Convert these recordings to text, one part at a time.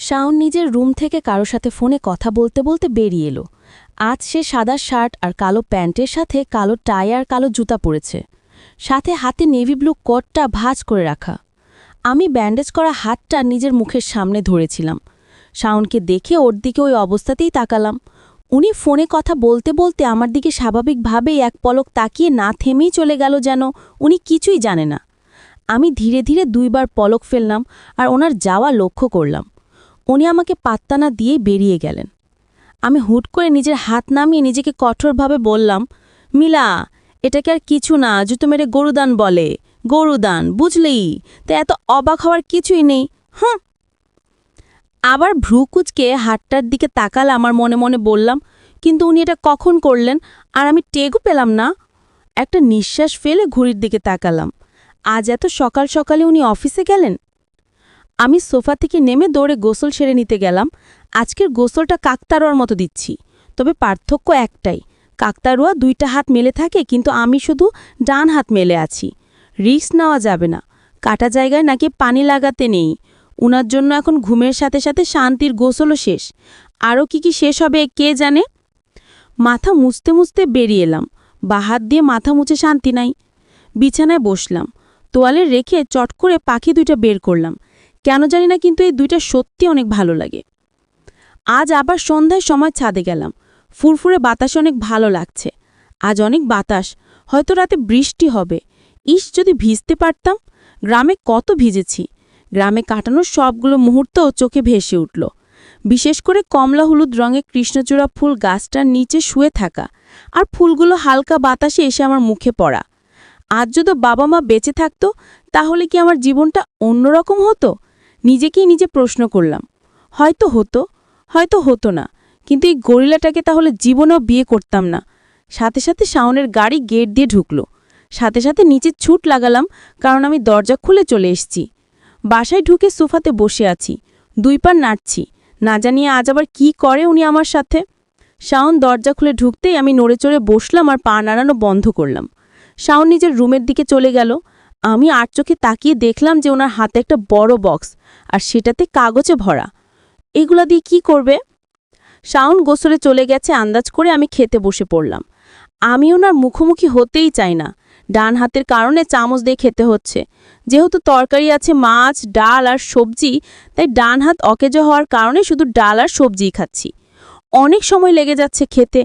শাওন নিজের রুম থেকে কারো সাথে ফোনে কথা বলতে বলতে বেরিয়ে এলো। আজ সে সাদা শার্ট আর কালো প্যান্টের সাথে কালো টাই আর কালো জুতা পরেছে, সাথে হাতে নেভি ব্লু কোটটা ভাঁজ করে রাখা। আমি ব্যান্ডেজ করা হাতটা নিজের মুখের সামনে ধরেছিলাম। শাওনকে দেখে ওর দিকে ওই অবস্থাতেই তাকালাম। উনি ফোনে কথা বলতে বলতে আমার দিকে স্বাভাবিকভাবেই এক পলক তাকিয়ে না থেমেই চলে গেল, যেন উনি কিছুই জানে না। আমি ধীরে ধীরে 2বার পলক ফেললাম আর ওনার যাওয়া লক্ষ্য করলাম। উনি আমাকে পাত্তা না দিয়েই বেরিয়ে গেলেন। আমি হুট করে নিজের হাত নামিয়ে নিজেকে কঠোরভাবে বললাম, মিলা, এটাকে আর কিছু না, জুতো মেরে গরুদান বলে। গরুদান, বুঝলি? তো এত অবাক হওয়ার কিছুই নেই। আবার ভ্রুকুচকে হাতটার দিকে তাকাল আমার মনে মনে বললাম, কিন্তু উনি এটা কখন করলেন? আর আমি টেগও পেলাম না। একটা নিঃশ্বাস ফেলে ঘড়ির দিকে তাকালাম। আজ এত সকাল সকালে উনি অফিসে গেলেন? আমি সোফা থেকে নেমে দৌড়ে গোসল সেরে নিতে গেলাম। আজকের গোসলটা কাকতারুয়ার মতো দিচ্ছি, তবে পার্থক্য একটাই, কাকতারুয়া 2টা হাত মেলে থাকে, কিন্তু আমি শুধু ডান হাত মেলে আছি। রিস্ক নেওয়া যাবে না, কাটা জায়গায় নাকি পানি লাগাতে নেই। উনার জন্য এখন ঘুমের সাথে সাথে শান্তির গোসলও শেষ। আরও কি শেষ হবে কে জানে। মাথা মুছতে মুছতে বেরিয়ে এলাম। বাহাত দিয়ে মাথা মুছে শান্তি নাই। বিছানায় বসলাম, তোয়ালে রেখে চট করে পাখি 2টা বের করলাম। কেন জানি না, কিন্তু এই 2টা সত্যি অনেক ভালো লাগে। আজ আবার সন্ধ্যায় সময় ছাদে গেলাম। ফুরফুরে বাতাসে অনেক ভালো লাগছে। আজ অনেক বাতাস, হয়তো রাতে বৃষ্টি হবে। যদি ভিজতে পারতাম। গ্রামে কত ভিজেছি। গ্রামে কাটানো সবগুলো মুহূর্ত চোখে ভেসে উঠল। বিশেষ করে কমলা হলুদ রঙের কৃষ্ণচূড়া ফুল গাছটার নিচে শুয়ে থাকা, আর ফুলগুলো হালকা বাতাসে এসে আমার মুখে পড়া। আজ যদি বাবা মা বেঁচে থাকতো, তাহলে কি আমার জীবনটা অন্যরকম হতো? নিজেকেই নিজে প্রশ্ন করলাম। হয়তো হতো, হয়তো হতো না, কিন্তু এই গরিলাটাকে তাহলে জীবনেও বিয়ে করতাম না। সাথে সাথে শাওনের গাড়ি গেট দিয়ে ঢুকলো। সাথে সাথে নিচে ছুট লাগালাম, কারণ আমি দরজা খুলে চলে এসেছি। বাসায় ঢুকে সোফাতে বসে আছি, 2 পা নাড়ছি, না জানিয়ে আজ আবার কি করে উনি আমার সাথে। শাওন দরজা খুলে ঢুকতেই আমি নড়ে চড়ে বসলাম আর পা নাড়ানো বন্ধ করলাম। শাওন নিজের রুমের দিকে চলে গেল। আমি আর চোখে তাকিয়ে দেখলাম যে ওনার হাতে একটা বড় বক্স, আর সেটাতে কাগজে ভরা। এগুলা দিয়ে কি করবে? শাওন গোসলে চলে গেছে আন্দাজ করে আমি খেতে বসে পড়লাম। আমি ওনার মুখোমুখি হতেই চাই না। ডান হাতের কারণে চামচ দিয়ে খেতে হচ্ছে। যেহেতু তরকারি আছে মাছ, ডাল আর সবজি, তাই ডান হাত অকেজো হওয়ার কারণে শুধু ডাল আর সবজিই খাচ্ছি। অনেক সময় লেগে যাচ্ছে খেতে।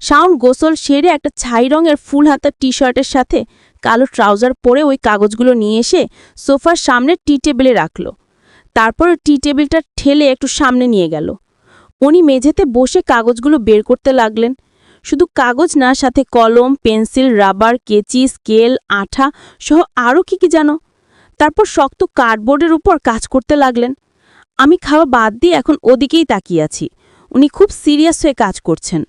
শাওন গোসল সেরে একটা ছাই রঙের ফুল হাতার টি-শার্টের সাথে কালো ট্রাউজার পরে ওই কাগজগুলো নিয়ে এসে সোফার সামনে টি টেবিলে রাখল। তারপর টি টেবিলটা ঠেলে একটু সামনে নিয়ে গেল। উনি মেঝেতে বসে কাগজগুলো বের করতে লাগলেন। শুধু কাগজ না, সাথে কলম, পেন্সিল, রাবার, কেচি, স্কেল, আঠা সহ আরও কি জানো। তারপর শক্ত কার্ডবোর্ডের উপর কাজ করতে লাগলেন। আমি খাওয়া বাদ দিয়ে এখন ওদিকেই তাকিয়ে আছি। উনি খুব সিরিয়াস হয়ে কাজ করছেন।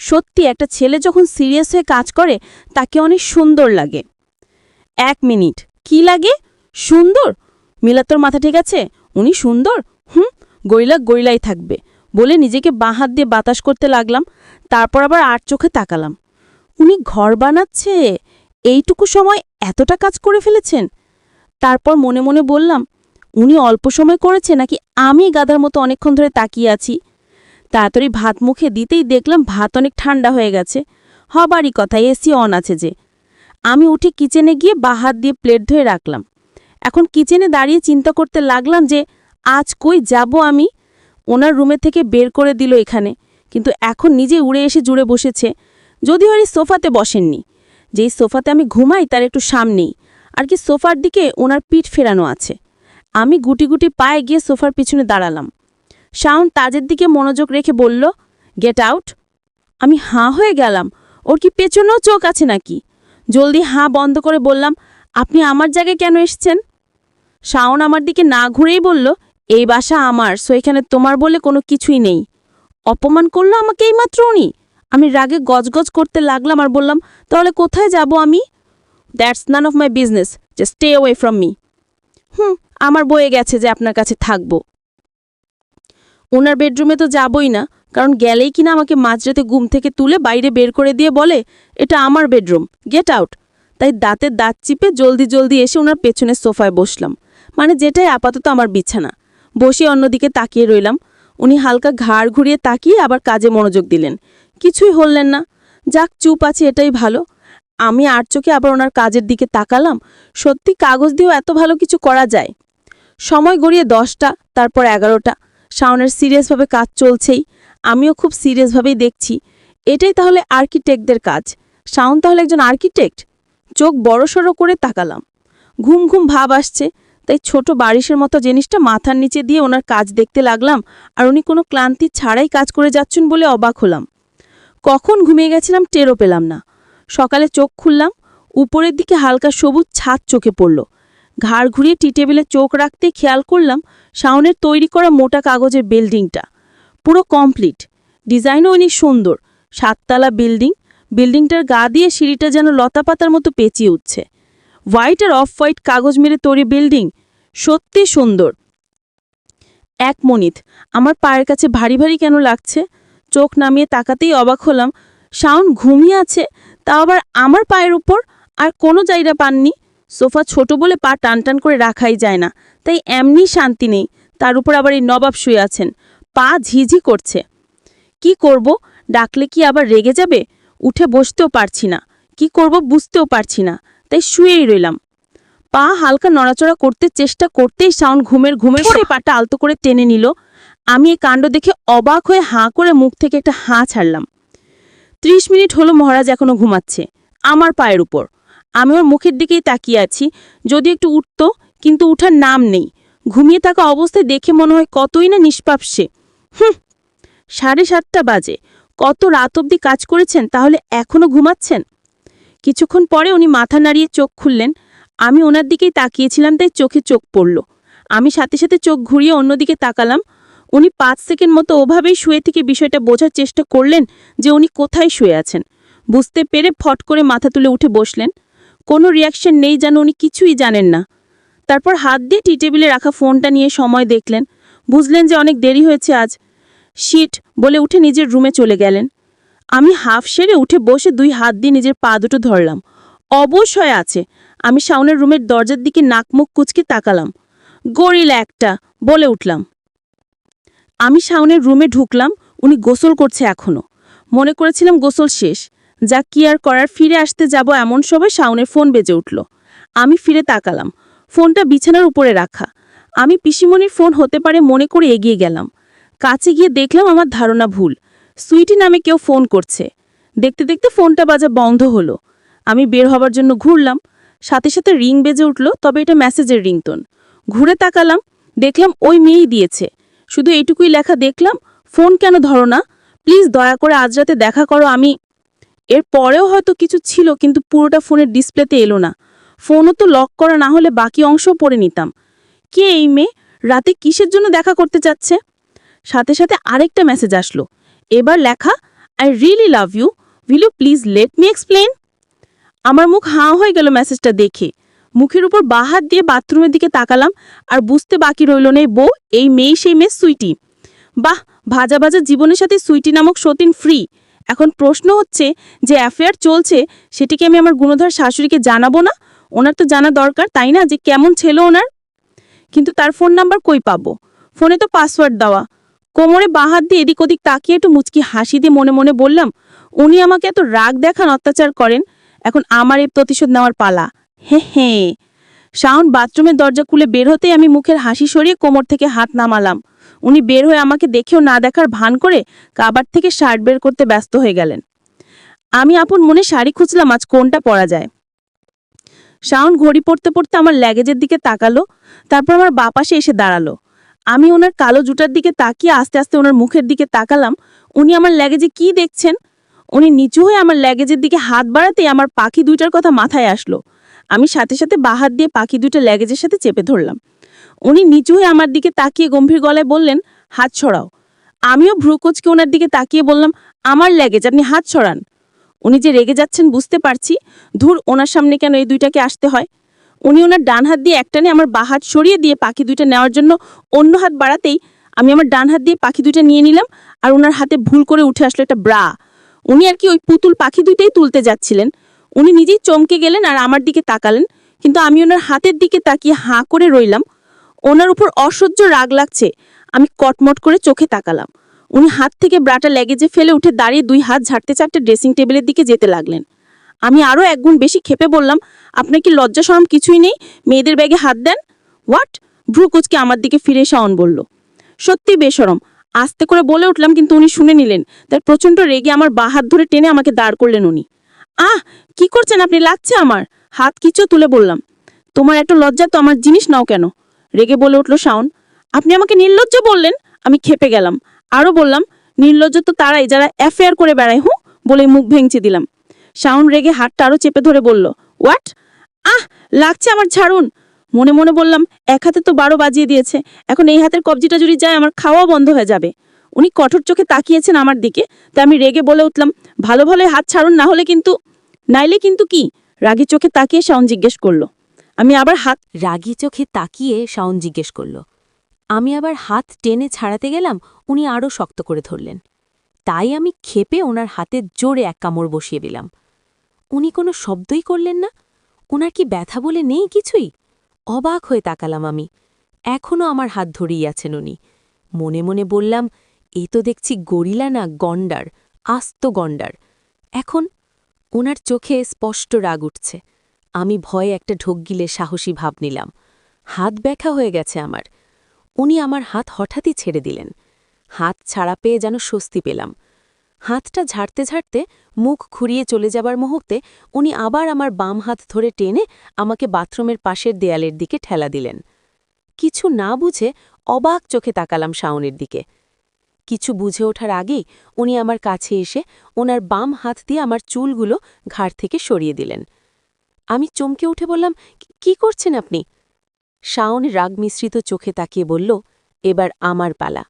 সত্যি একটা ছেলে যখন সিরিয়াস হয়ে কাজ করে তাকে অনেক সুন্দর লাগে। 1 মিনিট, কি লাগে? সুন্দর? মিলা, তোর মাথা ঠিক আছে? উনি সুন্দর? গরিলা গরিলাই থাকবে বলে নিজেকে বাঁ হাত দিয়ে বাতাস করতে লাগলাম। তারপর আবার আর চোখে তাকালাম। উনি ঘর বানাচ্ছে? এইটুকু সময় এতটা কাজ করে ফেলেছেন? তারপর মনে মনে বললাম, উনি অল্প সময় করেছে নাকি আমি গাধার মতো অনেকক্ষণ ধরে তাকিয়ে আছি। তাড়াতাড়ি ভাত মুখে দিতেই দেখলাম ভাত অনেক ঠান্ডা হয়ে গেছে। হবারই কথা, এসি অন আছে যে। আমি উঠে কিচেনে গিয়ে বাঁ হাত দিয়ে প্লেট ধুয়ে রাখলাম। এখন কিচেনে দাঁড়িয়ে চিন্তা করতে লাগলাম যে আজ কই যাব আমি। ওনার রুমে থেকে বের করে দিল এখানে, কিন্তু এখন নিজে উড়ে এসে জুড়ে বসেছে। যদিও আর সোফাতে বসেননি, যেই সোফাতে আমি ঘুমাই তার একটু সামনেই, আর কি সোফার দিকে ওনার পিঠ ফেরানো আছে। আমি গুটি গুটি পায়ে গিয়ে সোফার পিছনে দাঁড়ালাম। শাওন তাজের দিকে মনোযোগ রেখে বলল, গেট আউট। আমি হাঁ হয়ে গেলাম। ওর কি পেছনেও চোখ আছে নাকি? জলদি হাঁ বন্ধ করে বললাম, আপনি আমার জায়গায় কেন এসছেন? শাওন আমার দিকে না ঘুরেই বলল, এই বাসা আমার, সো এখানে তোমার বলে কোনো কিছুই নেই। অপমান করলো আমাকে এইমাত্র উনি। আমি রাগে গজগজ করতে লাগলাম আর বললাম, তাহলে কোথায় যাব আমি? That's none of my business, just stay away from me. আমার বয়ে গেছে যে আপনার কাছে থাকবো। ওনার বেডরুমে তো যাবই না, কারণ গেলেই কিনা আমাকে মাঝরাতে ঘুম থেকে তুলে বাইরে বের করে দিয়ে বলে, এটা আমার বেডরুম, গেট আউট। তাই দাঁতের দাঁত চিপে জলদি জলদি এসে ওনার পেছনের সোফায় বসলাম, মানে যেটাই আপাতত আমার বিছানা। বসে অন্যদিকে তাকিয়ে রইলাম। উনি হালকা ঘাড় ঘুরিয়ে তাকিয়ে আবার কাজে মনোযোগ দিলেন। কিছুই হলেন না। যাক, চুপ আছে এটাই ভালো। আমি আর চোখে আবার ওনার কাজের দিকে তাকালাম। সত্যি কাগজ দিয়েও এত ভালো কিছু করা যায়। সময় গড়িয়ে 10টা, তারপর 11টা। শাওনের সিরিয়াসভাবে কাজ চলছেই। আমিও খুব সিরিয়াসভাবেই দেখছি। এটাই তাহলে আর্কিটেক্টদের কাজ। শাওন তাহলে একজন আর্কিটেক্ট? চোখ বড়সড় করে তাকালাম। ঘুম ঘুম ভাব আসছে, তাই ছোট বারিশের মতো জিনিসটা মাথার নিচে দিয়ে ওনার কাজ দেখতে লাগলাম। আর উনি কোনো ক্লান্তি ছাড়াই কাজ করে যাচ্ছেন বলে অবাক হলাম। কখন ঘুমিয়ে গেছিলাম টেরও পেলাম না। সকালে চোখ খুললাম, উপরের দিকে হালকা সবুজ ছাদ চোখে পড়ল। ঘাড় ঘুরিয়ে টি টেবিলে চোখ রাখতে খেয়াল করলাম শাওনের তৈরি করা মোটা কাগজের বিল্ডিংটা পুরো কমপ্লিট। ডিজাইনও উনি সুন্দর। 7তলা বিল্ডিং। বিল্ডিংটার গা দিয়ে সিঁড়িটা যেন লতাপাতার মতো পেঁচিয়ে উঠছে। হোয়াইট আর অফ হোয়াইট কাগজ মেরে তৈরি বিল্ডিং, সত্যি সুন্দর। এক মিনিট, আমার পায়ের কাছে ভারী ভারী কেন লাগছে? চোখ নামিয়ে তাকাতেই অবাক হলাম। শাওন ঘুমিয়ে আছে, তা আবার আমার পায়ের উপর। আর কোনো জায়গা পাননি। সোফা ছোট বলে পা টানটান করে রাখাই যায় না, তাই এমনি শান্তি নেই। তার উপর আবার এই নবাব শুয়ে আছেন, পা ঝিঝি করছে। কি করব? ডাকলে কি আবার রেগে যাবে? উঠে বসতেও পারছি না, কি করব বুঝতেও পারছি না, তাই শুয়েই রইলাম। পা হালকা নড়াচড়া করতে চেষ্টা করতেই শাওন ঘুমের পরে পাটা আলতো করে টেনে নিল। আমি এই কাণ্ড দেখে অবাক হয়ে হাঁ করে মুখ থেকে একটা হাঁ ছাড়লাম। 30 মিনিট হলো মহারাজ এখনো ঘুমাচ্ছে, আমার পায়ের উপর। আমি ওর মুখের দিকেই তাকিয়ে আছি, যদি একটু উঠত, কিন্তু উঠার নাম নেই। ঘুমিয়ে থাকা অবস্থায় দেখে মনে হয় কতই না নিষ্পাপ সে। 7:30 বাজে। কত রাত অবধি কাজ করেছেন, তাহলে এখনো ঘুমাচ্ছেন? কিছুক্ষণ পরে উনি মাথা নাড়িয়ে চোখ খুললেন। আমি ওনার দিকেই তাকিয়েছিলাম, তাই চোখে চোখ পড়ল। আমি সাথে সাথে চোখ ঘুরিয়ে অন্যদিকে তাকালাম। উনি 5 সেকেন্ড মতো ওভাবেই শুয়ে থেকে বিষয়টা বোঝার চেষ্টা করলেন যে উনি কোথায় শুয়ে আছেন। বুঝতে পেরে ফট করে মাথা তুলে উঠে বসলেন। কোনো রিয়াকশন নেই, যেন উনি কিছুই জানেন না। তারপর হাত দিয়ে টি টেবিলে রাখা ফোনটা নিয়ে সময় দেখলেন। বুঝলেন যে অনেক দেরি হয়েছে আজ। শিট বলে উঠে নিজের রুমে চলে গেলেন। আমি হাফ সেরে উঠে বসে 2 হাত দিয়ে নিজের পা দুটো ধরলাম। অবশ্যই আছে। আমি শাওনের রুমের দরজার দিকে নাক মুখ কুচকে তাকালাম। গরিলা একটা, বলে উঠলাম। আমি শাওনের রুমে ঢুকলাম। উনি গোসল করছে এখনো। মনে করেছিলাম গোসল শেষ, যা কি আর করার, ফিরে আসতে যাব এমন সময় শাওনের ফোন বেজে উঠল। আমি ফিরে তাকালাম। ফোনটা বিছানার উপরে রাখা। আমি পিসিমণির ফোন হতে পারে মনে করে এগিয়ে গেলাম। কাছে গিয়ে দেখলাম আমার ধারণা ভুল। সুইটি নামে কেউ ফোন করছে। দেখতে দেখতে ফোনটা বাজা বন্ধ হলো। আমি বের হবার জন্য ঘুরলাম। সাথে সাথে রিং বেজে উঠল, তবে এটা মেসেজের রিংটোন। ঘুরে তাকালাম, দেখলাম ওই মেয়েই দিয়েছে। শুধু এইটুকুই লেখা দেখলাম, ফোন কেন ধরো না, প্লিজ দয়া করে আজ রাতে দেখা করো। আমি এর পরেও হয়তো কিছু ছিল, কিন্তু পুরোটা ফোনের ডিসপ্লেতে এলো না। ফোনও তো লক করা, না হলে বাকি অংশও পড়ে নিতাম। কে এই মেয়ে? রাতে কিসের জন্য দেখা করতে চাচ্ছে? সাথে সাথে আরেকটা মেসেজ আসলো। এবার লেখা, I really love you, will you please let me explain. আমার মুখ হাঁ হয়ে গেল মেসেজটা দেখে। মুখের উপর বাঁ হাত দিয়ে বাথরুমের দিকে তাকালাম। আর বুঝতে বাকি রইল নেই বউ, এই মেয়ে সেই মেয়ে সুইটি। বাহ, ভাজা ভাজা জীবনের সাথে সুইটি নামক সতীন ফ্রি। এখন প্রশ্ন হচ্ছে, যে অ্যাফেয়ার চলছে সেটিকে আমি আমার গুণধর শাশুড়িকে জানাবো না? ওনার তো জানা দরকার, তাই না, যে কেমন ছেলে ওনার। কিন্তু তার ফোন নাম্বার কই পাবো? ফোনে তো পাসওয়ার্ড দেওয়া। কোমরে বাঁ হাত দিয়ে এদিক ওদিক তাকিয়ে একটু মুচকি হাসি দিয়ে মনে মনে বললাম, উনি আমাকে এত রাগ দেখান, অত্যাচার করেন, এখন আমার এই প্রতিশোধ নেওয়ার পালা। হে হে। শাওন বাথরুমের দরজা খুলে বের হতেই আমি মুখের হাসি সরিয়ে কোমর থেকে হাত নামালাম। উনি বের হয়ে আমাকে দেখেও না দেখার ভান করে কাবার থেকে শার্ট বের করতে ব্যস্ত হয়ে গেলেন। আমি আপন মনে শাড়ি খুঁজলাম আজ কোনটা পরা যায়। শাওন ঘড়ি পড়তে পড়তে আমার ল্যাগেজের দিকে তাকালো, তারপর আমার বাঁ পাশে এসে দাঁড়ালো। আমি ওনার কালো জুটার দিকে তাকিয়ে আস্তে আস্তে ওনার মুখের দিকে তাকালাম। উনি আমার ল্যাগেজে কি দেখছেন? উনি নিচু হয়ে আমার ল্যাগেজের দিকে হাত বাড়াতেই আমার পাখি দুইটার কথা মাথায় আসলো। আমি সাথে সাথে বাঁ হাত দিয়ে পাখি দুইটা ল্যাগেজের সাথে চেপে ধরলাম। উনি নিচু হয়ে আমার দিকে তাকিয়ে গম্ভীর গলায় বললেন, হাত ছড়াও। আমিও ভ্রুকোচকে ওনার দিকে তাকিয়ে বললাম, আমার ল্যাগেজ, আপনি হাত ছড়ান। উনি যে রেগে যাচ্ছেন বুঝতে পারছি। ধুর, ওনার সামনে কেন এই দুইটাকে আসতে হয়? উনি ওনার ডান হাত দিয়ে একটানে আমার বাঁ হাত সরিয়ে দিয়ে পাখি দুইটা নেওয়ার জন্য অন্য হাত বাড়াতেই আমি আমার ডান হাত দিয়ে পাখি দুইটা নিয়ে নিলাম। আর ওনার হাতে ভুল করে উঠে আসলো একটা ব্রা। উনি আর কি ওই পুতুল পাখি দুইটাই তুলতে যাচ্ছিলেন। উনি নিজেই চমকে গেলেন আর আমার দিকে তাকালেন, কিন্তু আমি ওনার হাতের দিকে তাকিয়ে হাঁ করে রইলাম। ওনার উপর অসহ্য রাগ লাগছে। আমি কটমট করে চোখে তাকালাম। উনি হাত থেকে ব্রাটা লেগেজে ফেলে উঠে দাঁড়িয়ে 2 হাত ঝাড়তে ঝাড়তে ড্রেসিং টেবিলের দিকে যেতে লাগলেন। আমি আরও একগুণ বেশি ক্ষেপে বললাম, আপনার কি লজ্জা শরম কিছুই নেই? মেয়েদের ব্যাগে হাত দেন। হোয়াট? ভ্রু কুচকে আমার দিকে ফিরে শাওন বলল। সত্যি বেশরম। আস্তে করে বলে উঠলাম, কিন্তু উনি শুনে নিলেন। তার প্রচণ্ড রেগে আমার বাঁ হাত ধরে টেনে আমাকে দাঁড় করলেন উনি। আহ, কি করছেন আপনি? লাগছে আমার। হাত কিচো তুলে বললাম। তোমার এত লজ্জা তো আমার জিনিস নাও কেন? রেগে বলে উঠল শাওন। আপনি আমাকে নির্লজ্জ বললেন? আমি খেপে গেলাম। আরও বললাম, নির্লজ্জ তো তারাই যারা অ্যাফেয়ার করে বেড়ায়, বলে মুখ ভেঙচে দিলাম। শাওন রেগে হাতটা আরও চেপে ধরে বলল, হোয়াট? আহ, লাগছে আমার, ছাড়ুন। মনে মনে বললাম, এক হাতে তো 12 বাজিয়ে দিয়েছে, এখন এই হাতের কবজিটা যদি যায় আমার খাওয়া বন্ধ হয়ে যাবে। উনি কঠোর চোখে তাকিয়েছেন আমার দিকে, তাই আমি রেগে বলে উঠলাম, ভালো ভালো হাত ছাড়ুন, না হলে কিন্তু। নাইলে কিন্তু কি? রাগী চোখে তাকিয়ে শাওন জিজ্ঞেস করলো। আমি আবার হাত টেনে ছাড়াতে গেলাম, উনি আরও শক্ত করে ধরলেন। তাই আমি ক্ষেপে ওনার হাতে জোরে এক কামড় বসিয়ে দিলাম। উনি কোনো শব্দই করলেন না। ওনার কি ব্যথা বলে নেই কিছুই? অবাক হয়ে তাকালাম আমি। এখনও আমার হাত ধরেই আছেন উনি। মনে মনে বললাম, এ তো দেখছি গরিলা না, গন্ডার, আস্ত গন্ডার। এখন ওনার চোখে স্পষ্ট রাগ উঠছে। আমি ভয়ে একটা ঢোক গিলে সাহসী ভাব নিলাম। হাত ব্যাথা হয়ে গেছে আমার। উনি আমার হাত হঠাৎই ছেড়ে দিলেন। হাত ছাড়া পেয়ে যেন স্বস্তি পেলাম। হাতটা ঝাড়তে ঝাড়তে মুখ ঘুরিয়ে চলে যাবার মুহূর্তে উনি আবার আমার বাম হাত ধরে টেনে আমাকে বাথরুমের পাশের দেয়ালের দিকে ঠেলা দিলেন। কিছু না বুঝে অবাক চোখে তাকালাম শাওনের দিকে। কিছু বুঝে ওঠার আগেই উনি আমার কাছে এসে ওনার বাম হাত দিয়ে আমার চুলগুলো ঘাড় থেকে সরিয়ে দিলেন। আমি চমকে উঠে বললাম, কি করছেন আপনি? শাওন রাগ মিশ্রিত চোখে তাকিয়ে বলল, এবার আমার পালা।